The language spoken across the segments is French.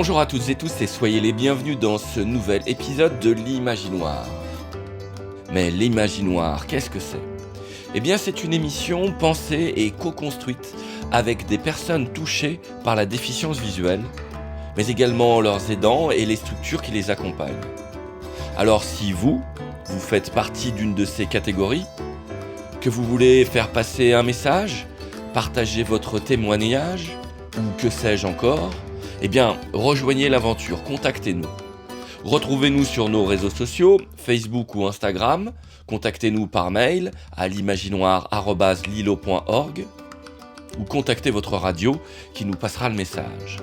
Bonjour à toutes et tous et soyez les bienvenus dans ce nouvel épisode de l'Imaginoire. Mais l'Imaginoire, qu'est-ce que c'est ? Eh bien, c'est une émission pensée et co-construite avec des personnes touchées par la déficience visuelle, mais également leurs aidants et les structures qui les accompagnent. Alors si vous faites partie d'une de ces catégories, que vous voulez faire passer un message, partager votre témoignage, ou que sais-je encore, eh bien, rejoignez l'aventure, contactez-nous. Retrouvez-nous sur nos réseaux sociaux, Facebook ou Instagram, contactez-nous par mail à l'imaginoire@lilo.org ou contactez votre radio qui nous passera le message.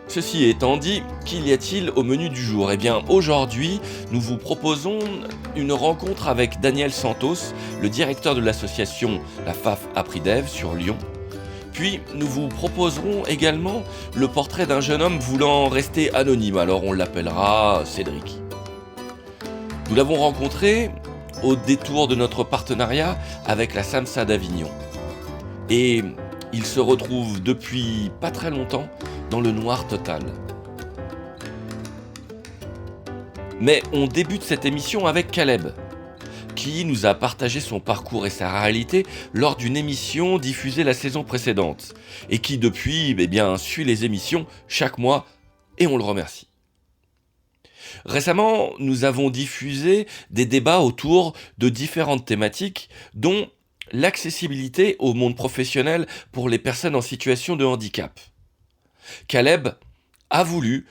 Ceci étant dit, qu'y a-t-il au menu du jour ? Eh bien, aujourd'hui, nous vous proposons une rencontre avec Daniel Santos, le directeur de l'association La FAF Apridev sur Lyon. Puis, nous vous proposerons également le portrait d'un jeune homme voulant rester anonyme, alors on l'appellera Cédric. Nous l'avons rencontré au détour de notre partenariat avec la SAMSA d'Avignon. Et il se retrouve depuis pas très longtemps dans le noir total. Mais on débute cette émission avec Caleb, qui nous a partagé son parcours et sa réalité lors d'une émission diffusée la saison précédente, et qui depuis suit les émissions chaque mois, et on le remercie. Récemment, nous avons diffusé des débats autour de différentes thématiques, dont l'accessibilité au monde professionnel pour les personnes en situation de handicap. Caleb a voulu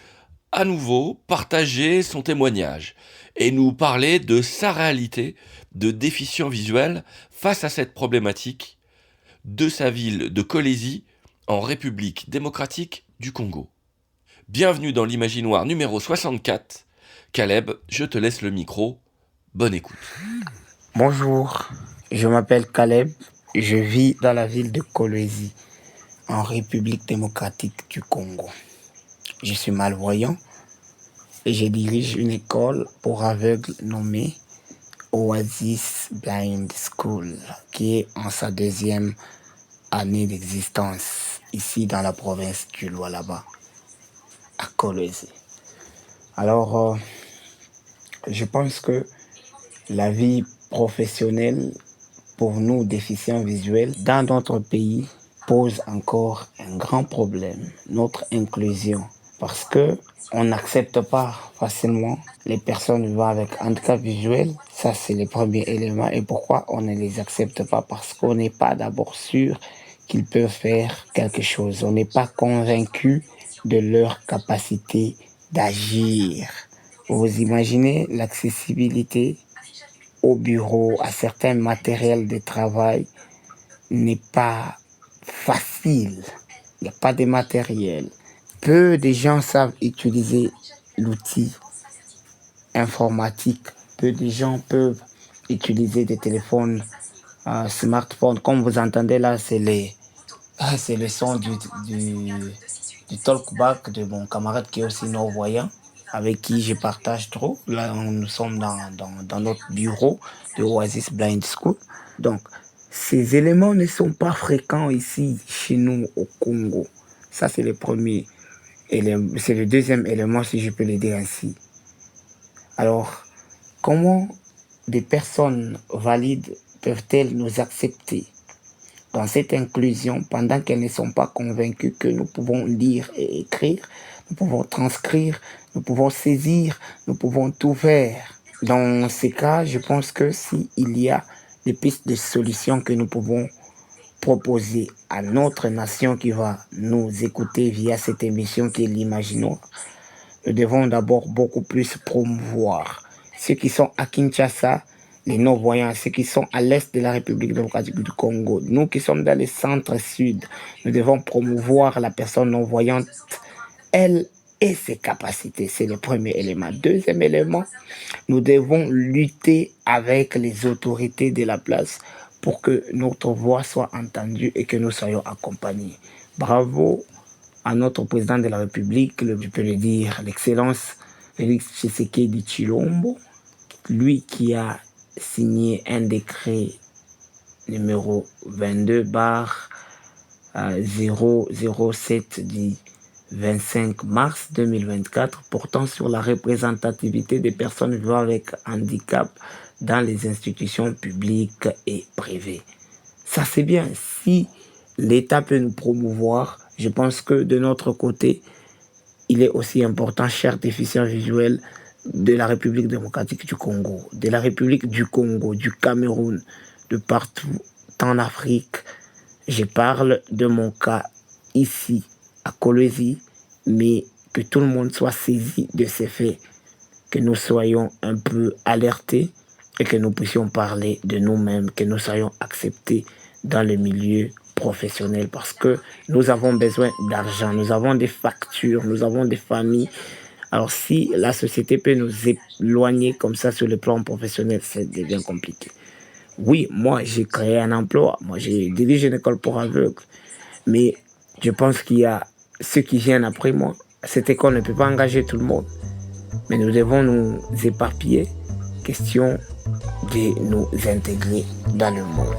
à nouveau partager son témoignage et nous parler de sa réalité de déficient visuel face à cette problématique de sa ville de Kolwezi en République démocratique du Congo. Bienvenue dans l'Imaginoire numéro 64. Caleb, je te laisse le micro. Bonne écoute. Bonjour, je m'appelle Caleb, je vis dans la ville de Kolwezi, en République démocratique du Congo. Je suis malvoyant et je dirige une école pour aveugles nommée Oasis Blind School, qui est en sa 2e année d'existence, ici dans la province du Lualaba, à Kolwezi. Alors, je pense que la vie professionnelle pour nous déficients visuels dans notre pays pose encore un grand problème, notre inclusion, parce que on n'accepte pas facilement les personnes vivant avec handicap visuel. Ça, c'est le premier élément. Et pourquoi on ne les accepte pas ? Parce qu'on n'est pas d'abord sûr qu'ils peuvent faire quelque chose. On n'est pas convaincu de leur capacité d'agir. Vous imaginez l'accessibilité au bureau, à certains matériels de travail n'est pas facile. Il n'y a pas de matériel. Peu de gens savent utiliser l'outil informatique. Peu de gens peuvent utiliser des téléphones smartphones. Comme vous entendez là, c'est le son du talkback de mon camarade qui est aussi non-voyant, avec qui je partage trop. Là, nous sommes dans notre bureau de Oasis Blind School. Donc, ces éléments ne sont pas fréquents ici, chez nous, au Congo. Ça, c'est le premier élément. C'est le deuxième élément, si je peux le dire ainsi. Alors, comment des personnes valides peuvent-elles nous accepter dans cette inclusion pendant qu'elles ne sont pas convaincues que nous pouvons lire et écrire, nous pouvons transcrire, nous pouvons saisir, nous pouvons tout faire. Dans ces cas, je pense que s'il y a des pistes de solutions que nous pouvons proposer à notre nation qui va nous écouter via cette émission qui est l'Imaginoire, nous devons d'abord beaucoup plus promouvoir ceux qui sont à Kinshasa, les non-voyants, ceux qui sont à l'est de la République démocratique du Congo. Nous qui sommes dans le centre-sud, nous devons promouvoir la personne non-voyante, elle et ses capacités. C'est le premier élément. Deuxième élément, nous devons lutter avec les autorités de la place pour que notre voix soit entendue et que nous soyons accompagnés. Bravo à notre président de la République, je peux le dire, l'excellence Félix Tshisekedi Tshilombo, lui qui a signé un décret numéro 22 007 du 25 mars 2024 portant sur la représentativité des personnes vivant avec handicap dans les institutions publiques et privées. Ça, c'est bien. Si l'État peut nous promouvoir, je pense que de notre côté, il est aussi important, chers déficients visuels, de la République démocratique du Congo, de la République du Congo, du Cameroun, de partout en Afrique. Je parle de mon cas ici, à Kolwezi, mais que tout le monde soit saisi de ces faits, que nous soyons un peu alertés et que nous puissions parler de nous-mêmes, que nous soyons acceptés dans le milieu professionnel parce que nous avons besoin d'argent, nous avons des factures, nous avons des familles. Alors si la société peut nous éloigner comme ça sur le plan professionnel, ça devient compliqué. Oui, moi j'ai créé un emploi, moi j'ai dirigé une école pour aveugles, mais je pense qu'il y a ceux qui viennent après moi. Cette école ne peut pas engager tout le monde, mais nous devons nous éparpiller, question de nous intégrer dans le monde.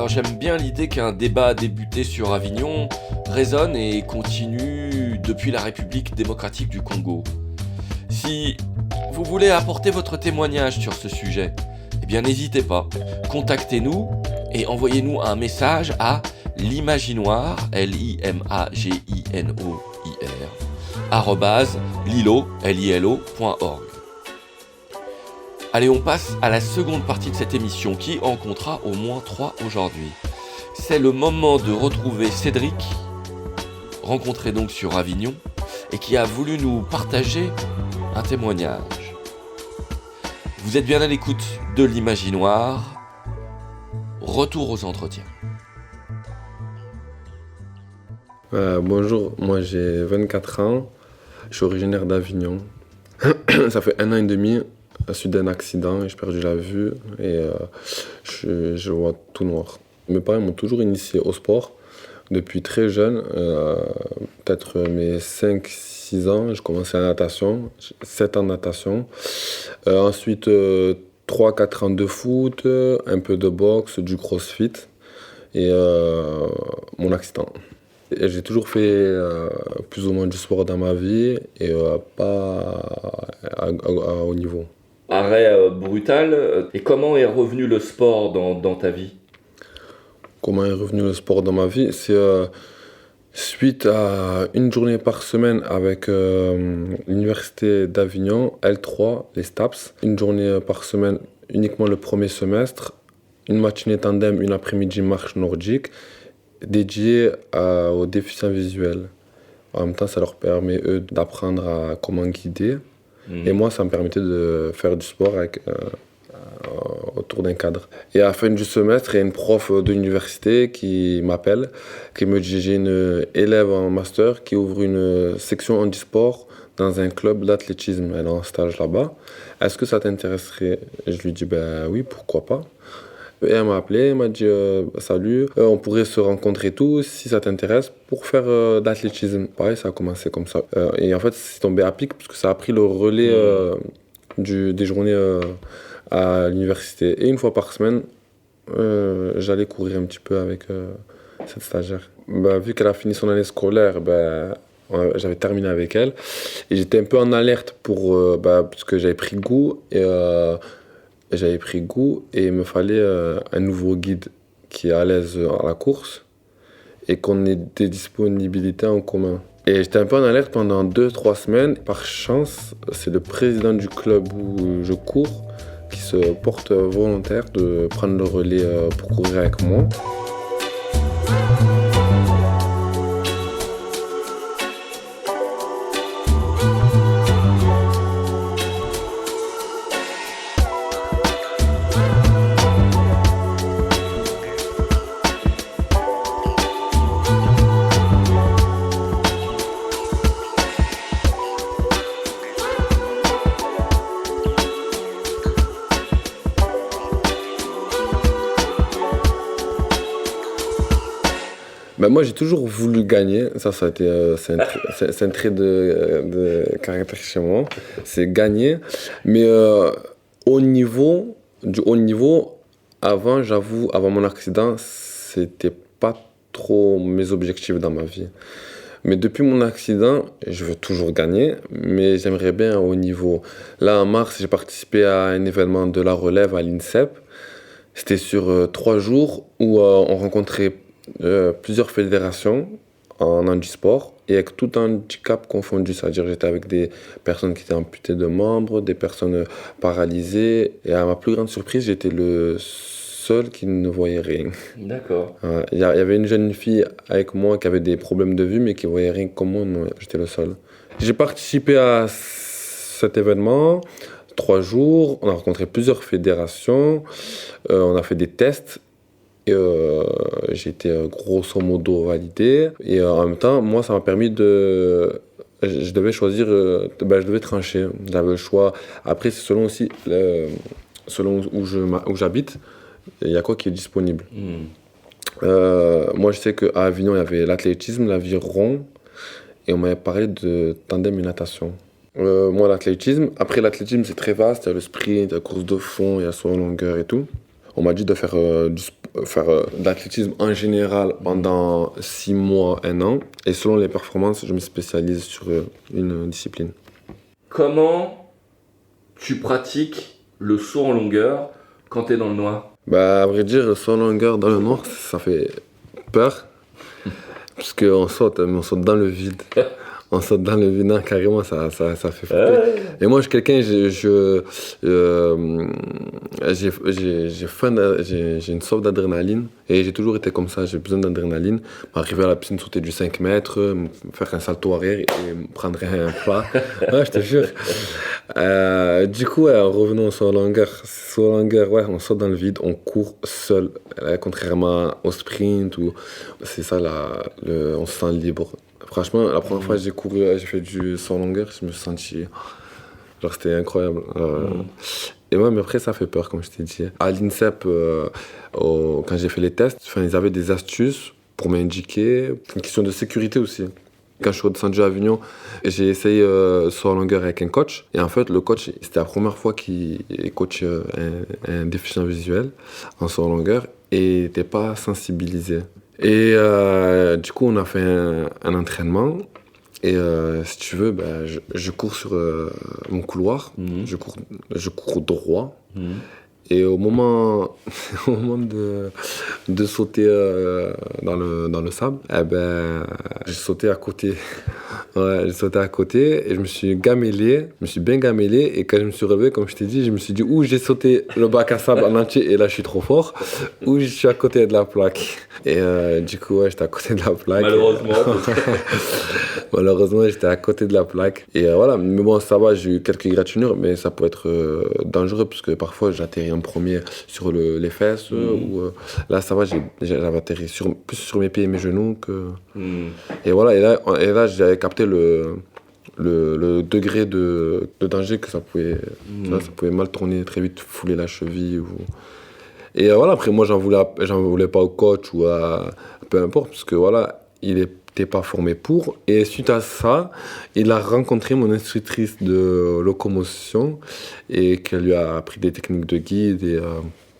J'aime bien l'idée qu'un débat débuté sur Avignon résonne et continue depuis la République démocratique du Congo. Si vous voulez apporter votre témoignage sur ce sujet, eh bien n'hésitez pas, contactez-nous et envoyez-nous un message à l'imaginoir, @lilo.org. Allez, on passe à la seconde partie de cette émission qui en comptera au moins 3 aujourd'hui. C'est le moment de retrouver Cédric, rencontré donc sur Avignon, et qui a voulu nous partager un témoignage. Vous êtes bien à l'écoute de l'Imaginoire. Retour aux entretiens. Bonjour, moi j'ai 24 ans, je suis originaire d'Avignon. Ça fait 1 an et demi. Suite d'un accident, j'ai perdu la vue et je vois tout noir. Mes parents m'ont toujours initié au sport. Depuis très jeune, peut-être mes 5-6 ans, j'ai commencé la natation, 7 ans de natation. Ensuite, 3-4 ans de foot, un peu de boxe, du crossfit et mon accident. Et j'ai toujours fait plus ou moins du sport dans ma vie et pas à haut niveau. Arrêt brutal. Et comment est revenu le sport dans ta vie ? Comment est revenu le sport dans ma vie ? C'est suite à une journée par semaine avec l'université d'Avignon, L3, les STAPS. Une journée par semaine uniquement le premier semestre. Une matinée tandem, une après-midi marche nordique dédiée aux déficients visuels. En même temps, ça leur permet, eux, d'apprendre à comment guider. Et moi, ça me permettait de faire du sport autour d'un cadre. Et à la fin du semestre, il y a une prof de l'université qui m'appelle, qui me dit: j'ai une élève en master qui ouvre une section handisport dans un club d'athlétisme. Elle est en stage là-bas. Est-ce que ça t'intéresserait ? Et je lui dis: ben oui, pourquoi pas. Et elle m'a appelé, elle m'a dit: salut, on pourrait se rencontrer tous si ça t'intéresse pour faire de l'athlétisme. Pareil, ça a commencé comme ça. Et en fait, c'est tombé à pic parce que ça a pris le relais des journées à l'université. Et une fois par semaine, j'allais courir un petit peu avec cette stagiaire. Vu qu'elle a fini son année scolaire, j'avais terminé avec elle. Et j'étais un peu en alerte parce que j'avais pris goût. Et il me fallait un nouveau guide qui est à l'aise à la course et qu'on ait des disponibilités en commun. Et j'étais un peu en alerte pendant 2-3 semaines. Par chance, c'est le président du club où je cours qui se porte volontaire de prendre le relais pour courir avec moi. Ben moi, j'ai toujours voulu gagner. Ça a été, c'est un trait de caractère chez moi. C'est gagner. Mais du haut niveau, avant mon accident, c'était pas trop mes objectifs dans ma vie. Mais depuis mon accident, je veux toujours gagner, mais j'aimerais bien un haut niveau. Là, en mars, j'ai participé à un événement de la relève à l'INSEP. C'était sur 3 jours où on rencontrait plusieurs fédérations en handisport et avec tout handicap confondu. C'est-à-dire j'étais avec des personnes qui étaient amputées de membres, des personnes paralysées. Et à ma plus grande surprise, j'étais le seul qui ne voyait rien. D'accord. Il y avait une jeune fille avec moi qui avait des problèmes de vue mais qui voyait rien comme moi. Non, j'étais le seul. J'ai participé à cet événement. 3 jours, on a rencontré plusieurs fédérations, on a fait des tests et j'ai été grosso modo validé. Et en même temps, moi, ça m'a permis de... Je devais choisir, je devais trancher. J'avais le choix. Après, c'est selon aussi, selon où j'habite, il y a quoi qui est disponible. Moi, je sais qu'à Avignon, il y avait l'athlétisme, l'aviron et on m'avait parlé de tandem et natation. Moi, l'athlétisme. Après, l'athlétisme, c'est très vaste. Il y a le sprint, la course de fond, il y a saut en longueur et tout. On m'a dit de faire de l'athlétisme en général pendant 6 mois, 1 an. Et selon les performances, je me spécialise sur une discipline. Comment tu pratiques le saut en longueur quand tu es dans le noir ? À vrai dire, le saut en longueur dans le noir, ça fait peur. Parce qu'on saute, mais on saute dans le vide. On saute dans le vide, non, carrément, ça fait flipper. Et moi, je suis quelqu'un, j'ai une soif d'adrénaline. Et j'ai toujours été comme ça, j'ai besoin d'adrénaline. Arriver à la piscine, sauter du 5 mètres, me faire un salto arrière et me prendre un plat. Ouais, je te jure. Du coup, en revenant au saut en longueur, on saute dans le vide, on court seul. Contrairement au sprint, c'est ça, on se sent libre. Franchement, la première fois que j'ai fait du saut en longueur, je me suis senti... Genre, c'était incroyable. Et moi, mais après, ça fait peur, comme je t'ai dit. À l'INSEP, quand j'ai fait les tests, ils avaient des astuces pour m'indiquer. Une question de sécurité aussi. Quand je suis redescendu à Avignon, j'ai essayé saut en longueur avec un coach. Et en fait, le coach, c'était la première fois qu'il coach un déficient visuel en saut en longueur. Et il n'était pas sensibilisé. Et du coup, on a fait un entraînement. Et si tu veux, je cours sur mon couloir. Je cours droit. Et au moment de sauter dans le sable, j'ai sauté à côté. Ouais, j'ai sauté à côté et je me suis bien gamellé. Et quand je me suis relevé, comme je t'ai dit, je me suis dit ou j'ai sauté le bac à sable en entier et là je suis trop fort, ou je suis à côté de la plaque. Et du coup, ouais, j'étais à côté de la plaque. Malheureusement, j'étais à côté de la plaque. Et voilà, mais bon, ça va, j'ai eu quelques égratignures, mais ça peut être dangereux parce que parfois j'atterris en premier sur les fesses. Ou, là, ça va, j'avais atterri plus sur mes pieds et mes genoux que... Et voilà, et là j'avais capté le degré de danger que ça pouvait mal tourner très vite, fouler la cheville. Et voilà, après moi j'en voulais pas au coach ou à peu importe, parce que voilà, il n'était pas formé pour. Et suite à ça, il a rencontré mon instructrice de locomotion et qu'elle lui a appris des techniques de guide et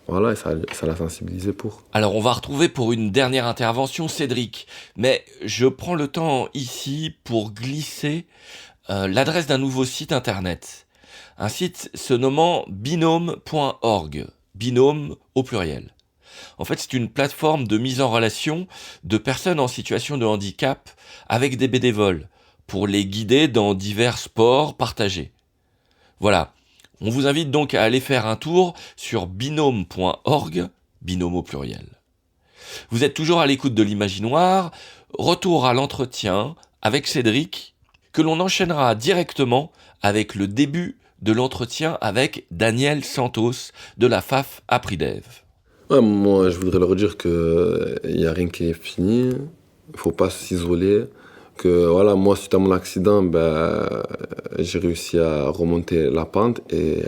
voilà, ça l'a sensibilisé pour. Alors on va retrouver pour une dernière intervention Cédric, mais je prends le temps ici pour glisser l'adresse d'un nouveau site internet. Un site se nommant binome.org, binôme au pluriel. En fait, c'est une plateforme de mise en relation de personnes en situation de handicap avec des bénévoles pour les guider dans divers sports partagés. Voilà. On vous invite donc à aller faire un tour sur binome.org, binôme au pluriel. Vous êtes toujours à l'écoute de l'Imaginoire. Retour à l'entretien avec Cédric, que l'on enchaînera directement avec le début de l'entretien avec Daniel Santos de la FAF Apridev. Ouais, moi, je voudrais leur dire qu'il n'y a rien qui est fini. Il ne faut pas s'isoler. que voilà, moi, suite à mon accident, j'ai réussi à remonter la pente et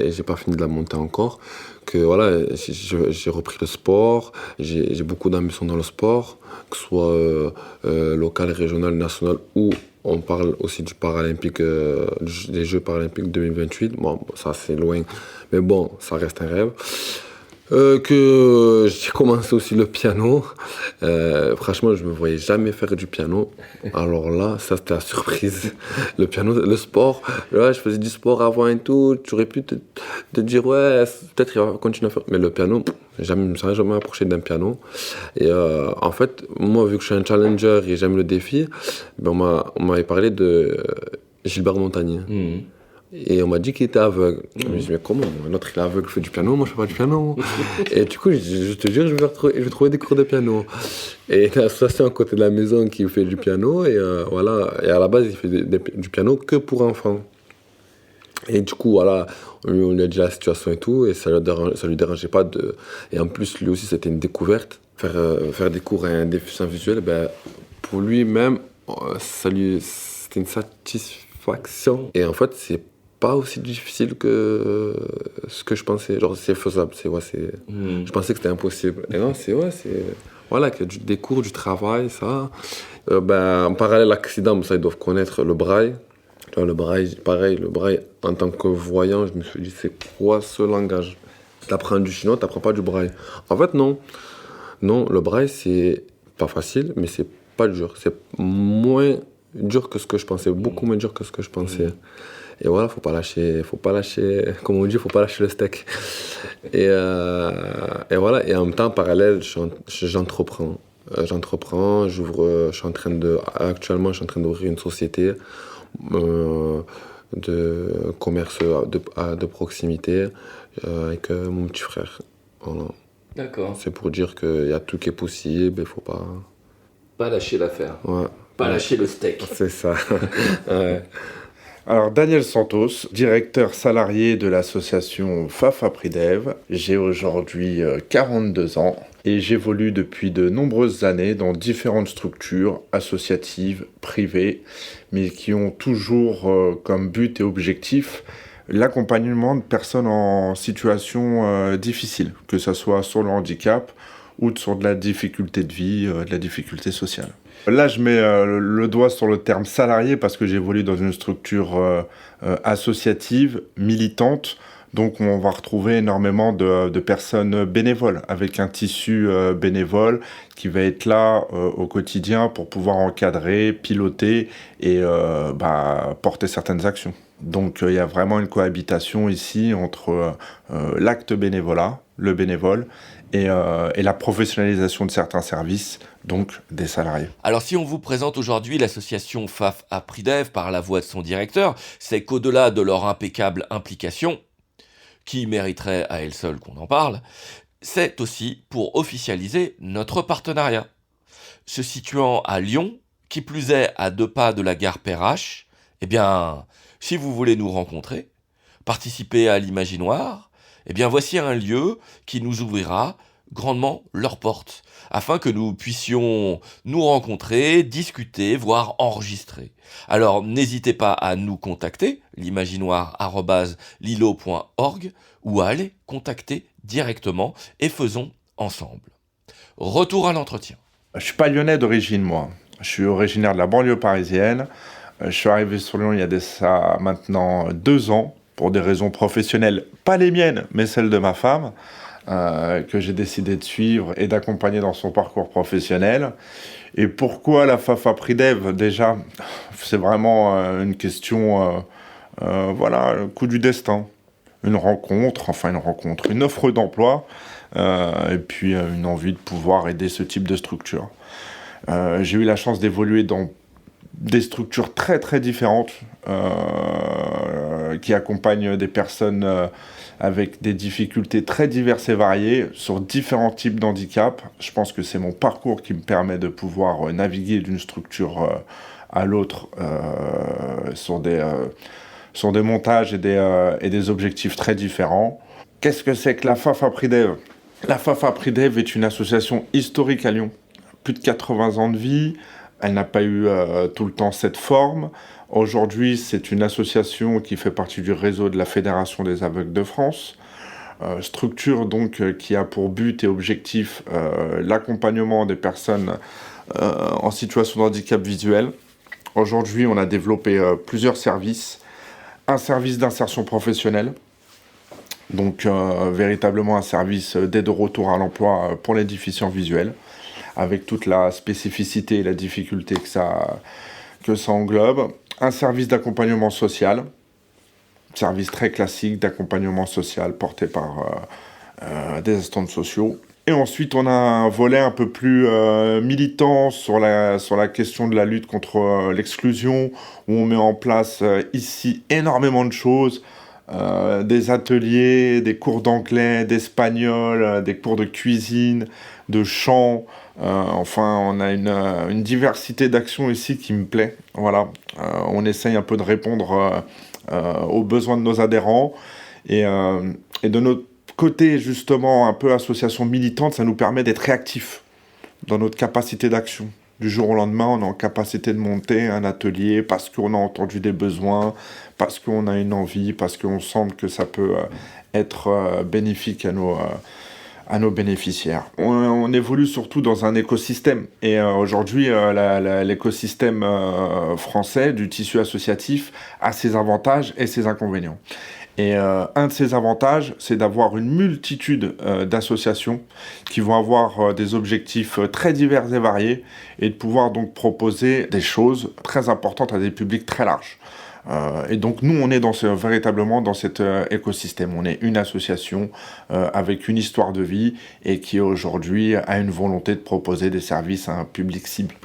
j'ai pas fini de la monter encore. Que voilà, j'ai repris le sport, j'ai beaucoup d'ambition dans le sport, que ce soit local, régional, national, ou on parle aussi du paralympique, des Jeux paralympiques 2028. Bon, ça c'est loin, mais bon, ça reste un rêve. Que j'ai commencé aussi le piano. Franchement, je me voyais jamais faire du piano. Alors là, ça c'était la surprise. Le piano, le sport. Là, je faisais du sport avant et tout. Tu aurais pu te dire, ouais, peut-être il va continuer à faire. Mais le piano, je ne me serais jamais approché d'un piano. Et en fait, moi, vu que je suis un challenger et j'aime le défi, on m'avait parlé de Gilbert Montagnier. Mmh. Et on m'a dit qu'il était aveugle. Je me suis dit, mais comment? L'autre, il est aveugle, fait du piano, moi, je fais pas du piano. Et du coup, je te jure, je vais trouver des cours de piano. Et il y a l'association à côté de la maison qui fait du piano. Et voilà. Et à la base, il fait du piano que pour enfants. Et du coup, voilà, on lui a dit la situation et tout. Et ça lui dérangeait pas de. Et en plus, lui aussi, c'était une découverte. Faire des cours à un déficient visuel, pour lui-même, c'était une satisfaction. Et en fait, c'est pas aussi difficile que ce que je pensais. Genre, c'est faisable. Je pensais que c'était impossible. Et non, voilà, qu'il y a des cours, du travail, ça. En parallèle à l'accident, ça, ils doivent connaître le braille. Tu vois, le braille, pareil, le braille, en tant que voyant, je me suis dit, c'est quoi ce langage? T'apprends du chinois, t'apprends pas du braille. En fait, non. Non, le braille, c'est pas facile, mais c'est pas dur. C'est moins dur que ce que je pensais, beaucoup moins dur que ce que je pensais. Et voilà, faut pas lâcher, comme on dit, faut pas lâcher le steak. Et voilà, et en même temps, en parallèle, j'entreprends. Actuellement, je suis en train d'ouvrir une société de commerce de proximité avec mon petit frère. Voilà. D'accord. C'est pour dire qu'il y a tout qui est possible, il faut pas... Pas lâcher l'affaire. Ouais. Pas lâcher le steak. C'est ça. Ouais. Alors, Daniel Santos, directeur salarié de l'association FAF-APRIDEV. J'ai aujourd'hui 42 ans et j'évolue depuis de nombreuses années dans différentes structures associatives, privées, mais qui ont toujours comme but et objectif l'accompagnement de personnes en situation difficile, que ce soit sur le handicap ou sur de la difficulté de vie, de la difficulté sociale. Là, je mets le doigt sur le terme salarié parce que j'évolue dans une structure associative, militante. Donc, on va retrouver énormément de personnes bénévoles, avec un tissu bénévole qui va être là au quotidien pour pouvoir encadrer, piloter et porter certaines actions. Donc, il y a vraiment une cohabitation ici entre l'acte bénévolat, le bénévole, et la professionnalisation de certains services, donc des salariés. Alors si on vous présente aujourd'hui l'association FAF-APRIDEV par la voix de son directeur, c'est qu'au-delà de leur impeccable implication, qui mériterait à elle seule qu'on en parle, c'est aussi pour officialiser notre partenariat. Se situant à Lyon, qui plus est à 2 pas de la gare Perrache, eh bien, si vous voulez nous rencontrer, participer à l'Imaginoire, eh bien voici un lieu qui nous ouvrira grandement leurs portes, afin que nous puissions nous rencontrer, discuter, voire enregistrer. Alors n'hésitez pas à nous contacter, l'imaginoire@lilo.org, ou à aller contacter directement, et faisons ensemble. Retour à l'entretien. Je suis pas lyonnais d'origine, moi. Je suis originaire de la banlieue parisienne. Je suis arrivé sur Lyon il y a ça maintenant 2 ans, pour des raisons professionnelles, pas les miennes, mais celles de ma femme, que j'ai décidé de suivre et d'accompagner dans son parcours professionnel. Et pourquoi la FAF-APRIDEV? Déjà, c'est vraiment une question, le coup du destin. Une offre d'emploi, et puis une envie de pouvoir aider ce type de structure. J'ai eu la chance d'évoluer dans des structures très très différentes qui accompagnent des personnes avec des difficultés très diverses et variées sur différents types d'handicap. Je pense que c'est mon parcours qui me permet de pouvoir naviguer d'une structure à l'autre sur des montages et des objectifs très différents. Qu'est-ce que c'est que la FAF-APRIDEV? La FAF-APRIDEV est une association historique à Lyon. Plus de 80 ans de vie, Elle n'a pas eu tout le temps cette forme. Aujourd'hui, c'est une association qui fait partie du réseau de la Fédération des aveugles de France. Structure donc qui a pour but et objectif l'accompagnement des personnes en situation de handicap visuel. Aujourd'hui, on a développé plusieurs services. Un service d'insertion professionnelle, donc véritablement un service d'aide au retour à l'emploi pour les déficients visuels, avec toute la spécificité et la difficulté que ça englobe. Un service d'accompagnement social, service très classique d'accompagnement social porté par des assistants sociaux. Et ensuite, on a un volet un peu plus militant sur la question de la lutte contre l'exclusion, où on met en place ici énormément de choses, des ateliers, des cours d'anglais, d'espagnol, des cours de cuisine, de chant. Enfin, on a une diversité d'actions ici qui me plaît. Voilà, on essaye un peu de répondre aux besoins de nos adhérents et de notre côté, justement, un peu association militante, ça nous permet d'être réactifs dans notre capacité d'action. Du jour au lendemain, on est en capacité de monter un atelier parce qu'on a entendu des besoins, parce qu'on a une envie, parce qu'on sent que ça peut être bénéfique à nos bénéficiaires. On évolue surtout dans un écosystème. Et aujourd'hui, l'écosystème français du tissu associatif a ses avantages et ses inconvénients. Et un de ces avantages, c'est d'avoir une multitude d'associations qui vont avoir des objectifs très divers et variés et de pouvoir donc proposer des choses très importantes à des publics très larges. Et donc nous, on est véritablement dans cet écosystème. On est une association avec une histoire de vie et qui aujourd'hui a une volonté de proposer des services à un public cible.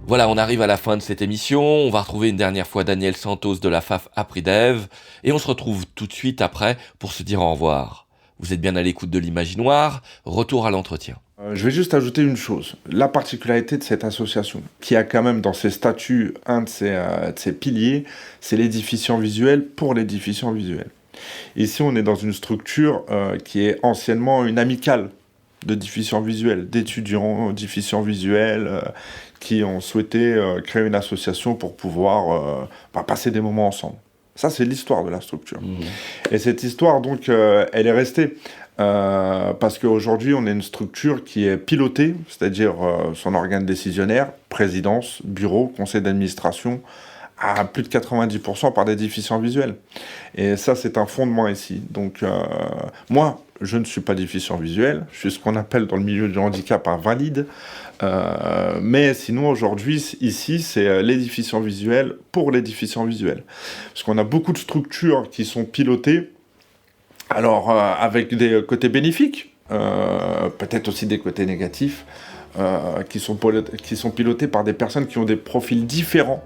Voilà, on arrive à la fin de cette émission. On va retrouver une dernière fois Daniel Santos de la FAF Apridev et on se retrouve tout de suite après pour se dire au revoir. Vous êtes bien à l'écoute de l'Imaginoire, retour à l'entretien. Je vais juste ajouter une chose. La particularité de cette association, qui a quand même dans ses statuts un de ses piliers, c'est les déficients visuels pour les déficients visuels. Ici, on est dans une structure qui est anciennement une amicale de déficients visuels, d'étudiants déficients visuels qui ont souhaité créer une association pour pouvoir passer des moments ensemble. Ça, c'est l'histoire de la structure. Et cette histoire, donc, elle est restée. Parce qu'aujourd'hui, on est une structure qui est pilotée, c'est-à-dire son organe décisionnaire, présidence, bureau, conseil d'administration, à plus de 90% par des déficients visuels. Et ça, c'est un fondement ici. Donc, moi, je ne suis pas déficient visuel, je suis ce qu'on appelle dans le milieu du handicap un valide. Mais sinon, aujourd'hui, ici, c'est les déficients visuels pour les déficients visuels. Parce qu'on a beaucoup de structures qui sont pilotées, alors avec des côtés bénéfiques, peut-être aussi des côtés négatifs, qui sont pilotés par des personnes qui ont des profils différents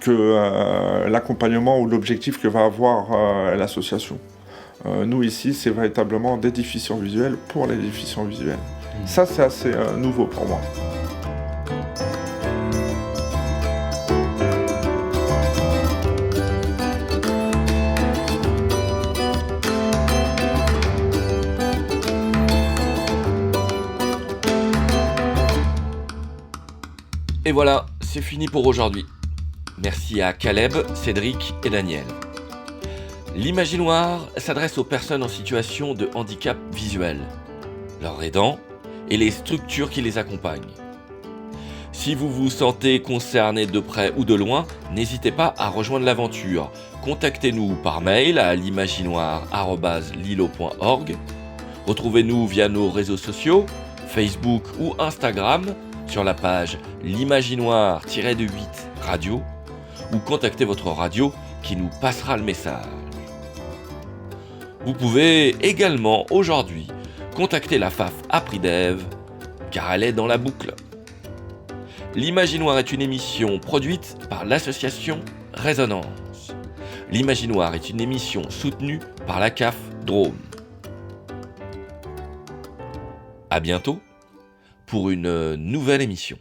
que l'accompagnement ou l'objectif que va avoir l'association. Nous ici, c'est véritablement des déficients visuels pour les déficients visuels. Ça, c'est assez nouveau pour moi. Et voilà, c'est fini pour aujourd'hui. Merci à Caleb, Cédric et Daniel. L'Imaginoire s'adresse aux personnes en situation de handicap visuel, leurs aidants et les structures qui les accompagnent. Si vous vous sentez concerné de près ou de loin, n'hésitez pas à rejoindre l'aventure. Contactez-nous par mail à l'imaginoire@lilo.org. Retrouvez-nous via nos réseaux sociaux, Facebook ou Instagram, sur la page l'Imaginoire-8 radio, ou contactez votre radio qui nous passera le message. Vous pouvez également aujourd'hui contacter la FAF Apridev, car elle est dans la boucle. L'Imaginoire est une émission produite par l'association Résonance. L'Imaginoire est une émission soutenue par la CAF Drôme. À bientôt pour une nouvelle émission.